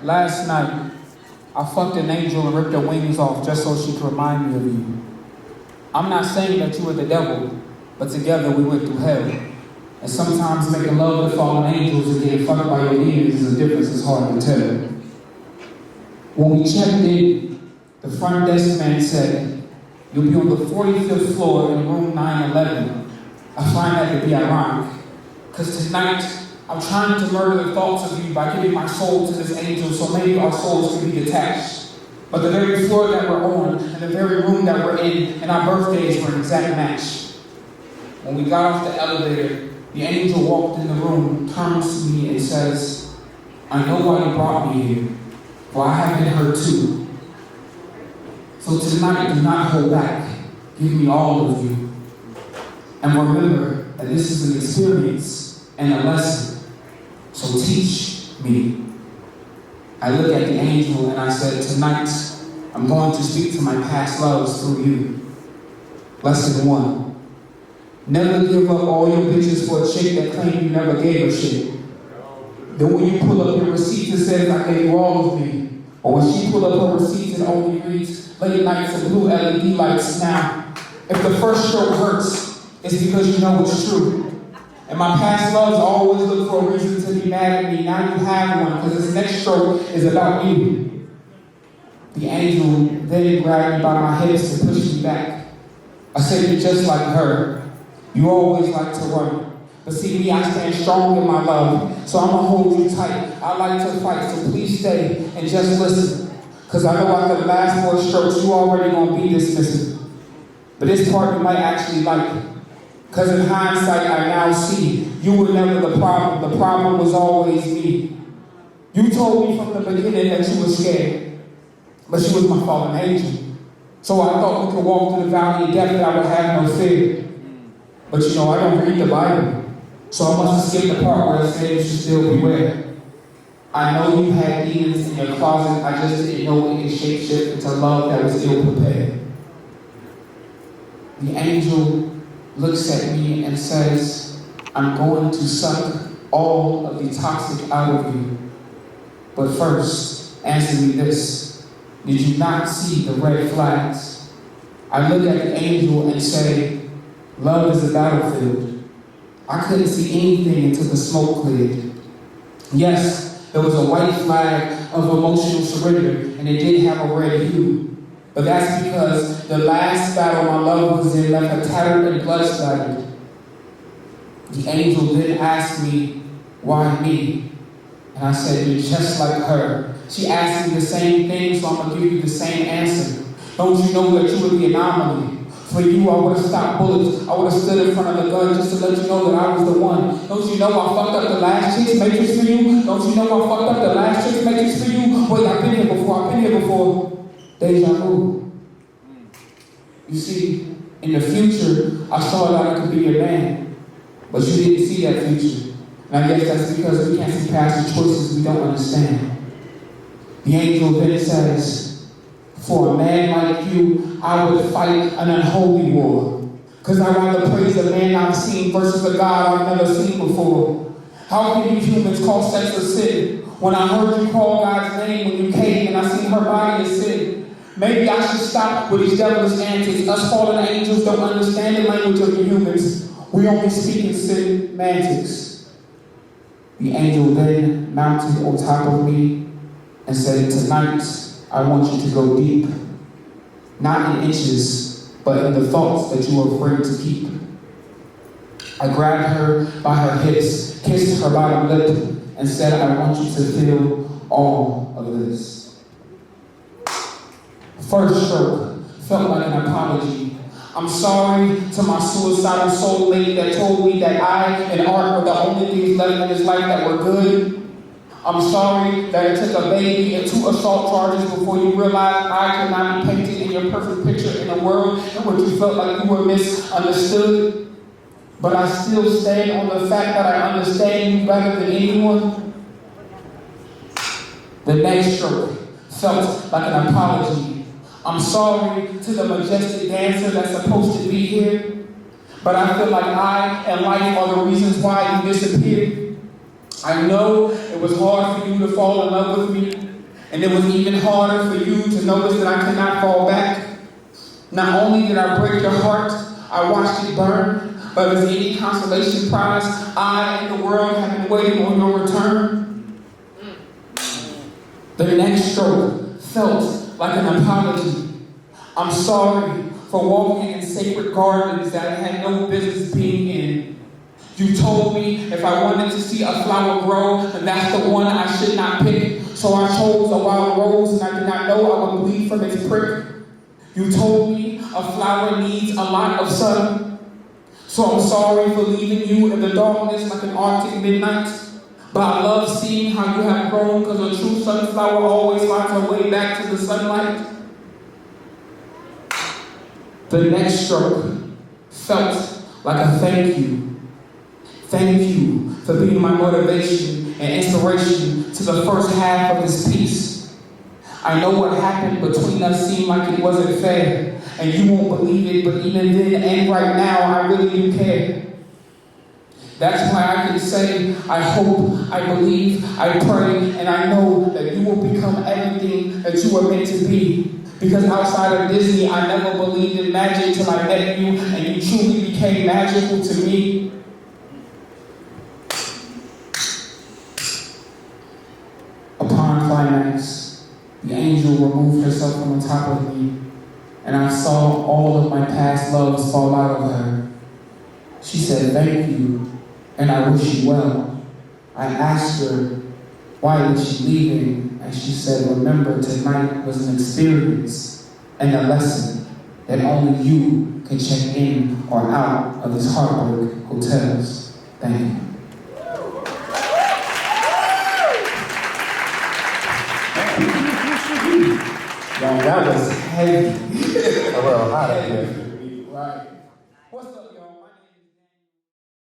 Last night, I fucked an angel and ripped her wings off just so she could remind me of you. I'm not saying that you were the devil, but together we went through hell. And sometimes making love to fallen angels and getting fucked by your demons is a difference that's hard to tell. When we checked in, the front desk man said, "You'll be on the 45th floor in room 911. I find that to be ironic, because tonight I'm trying to murder the thoughts of you by giving my soul to this angel so maybe our souls can be detached. But the very floor that we're on and the very room that we're in and our birthdays were an exact match." When we got off the elevator, the angel walked in the room, turns to me and says, "I know why you brought me here, for I have been hurt too. So tonight, do not hold back. Give me all of you. And remember that this is an experience and a lesson. So teach me." I look at the angel and I said, "Tonight, I'm going to speak to my past loves through you. Lesson 1. Never give up all your bitches for a chick that claimed you never gave a shit. Then when you pull up your receipt that says I gave you all of me, or when she pull up her receipt and only reads late nights and blue LED lights. Now, if the first stroke hurts, it's because you know it's true. And my past loves always look for a reason to be mad at me. Now you have one, because this next stroke is about you." The angel then grabbed me by my hips and pushed me back. I said, "You're just like her. You always like to run. But see me, I stand strong in my love. So I'm going to hold you tight. I like to fight, so please stay and just listen. Because I know after the last 4 strokes, you already going to be dismissive. But this part you might actually like. Because in hindsight, I now see you were never the problem. The problem was always me. You told me from the beginning that you were scared. But she was my fallen angel. So I thought we could walk through the valley of death and I would have no fear. But I don't read the Bible. So I must have skipped the part where it said you should still beware. I know you had demons in your closet. I just didn't know it could shapeshift into love that was ill prepared." The angel looks at me and says, "I'm going to suck all of the toxic out of you. But first, answer me this. Did you not see the red flags?" I look at the angel and say, "Love is a battlefield." I couldn't see anything until the smoke cleared. Yes, there was a white flag of emotional surrender, and it did have a red hue. But that's because the last battle my love was in left her tattered and blood-splattered. The angel then asked me, "Why me?" And I said, "You're just like her." She asked me the same thing, so I'm going to give you the same answer. Don't you know that you were the anomaly? For you, I would have stopped bullets. I would have stood in front of the gun just to let you know that I was the one. Don't you know I fucked up the last chick's matrix for you? Don't you know I fucked up the last chick's matrix for you? Wait, I've been here before. Deja vu. You see, in the future, I saw that I could be your man. But you didn't see that future. And I guess that's because we can't see past the choices we don't understand. The angel then says, "For a man like you, I would fight an unholy war. Because I'd rather praise a man I've seen versus a God I've never seen before. How can you humans call sex a sin? When I heard you call God's name when you came and I seen her body as sin. Maybe I should stop with these devilish antics. Us fallen angels don't understand the language of the humans. We only speak in semantics." The angel then mounted on top of me and said, "Tonight, I want you to go deep. Not in inches, but in the thoughts that you are afraid to keep." I grabbed her by her hips, kissed her bottom lip, and said, "I want you to feel all of this." First stroke felt like an apology. I'm sorry to my suicidal soulmate that told me that I and art were the only things left in his life that were good. I'm sorry that it took a baby and 2 assault charges before you realized I could not be painted in your perfect picture in a world in which you felt like you were misunderstood. But I still stand on the fact that I understand you better than anyone. The next stroke felt like an apology. I'm sorry to the majestic dancer that's supposed to be here, but I feel like I and life are the reasons why you disappeared. I know it was hard for you to fall in love with me, And it was even harder for you to notice that I could not fall back. Not only did I break your heart, I watched it burn. But if there's any consolation prize, I and the world have been waiting on your return. The next stroke felt like an apology. I'm sorry for walking in sacred gardens that I had no business being in. You told me if I wanted to see a flower grow, then that's the one I should not pick. So I chose a wild rose, and I did not know I would bleed from its prick. You told me a flower needs a lot of sun. So I'm sorry for leaving you in the darkness like an Arctic midnight. But I love seeing how you have grown, because a true sunflower always finds her way back to the sunlight. The next stroke felt like a thank you. Thank you for being my motivation and inspiration to the first half of this piece. I know what happened between us seemed like it wasn't fair, and you won't believe it, but even then and right now, I really do care. That's why I can say, I hope, I believe, I pray, and I know that you will become everything that you were meant to be. Because outside of Disney, I never believed in magic till I met you, and you truly became magical to me. Upon climax, the angel removed herself from the top of me, and I saw all of my past loves fall out of her. She said, thank you, and I wish you well. I asked her, why was she leaving? And she said, remember, tonight was an experience and a lesson that only you can check in or out of these Heartbreak hotels. Thank you. That was heavy. A little hot up here. Right. What's up?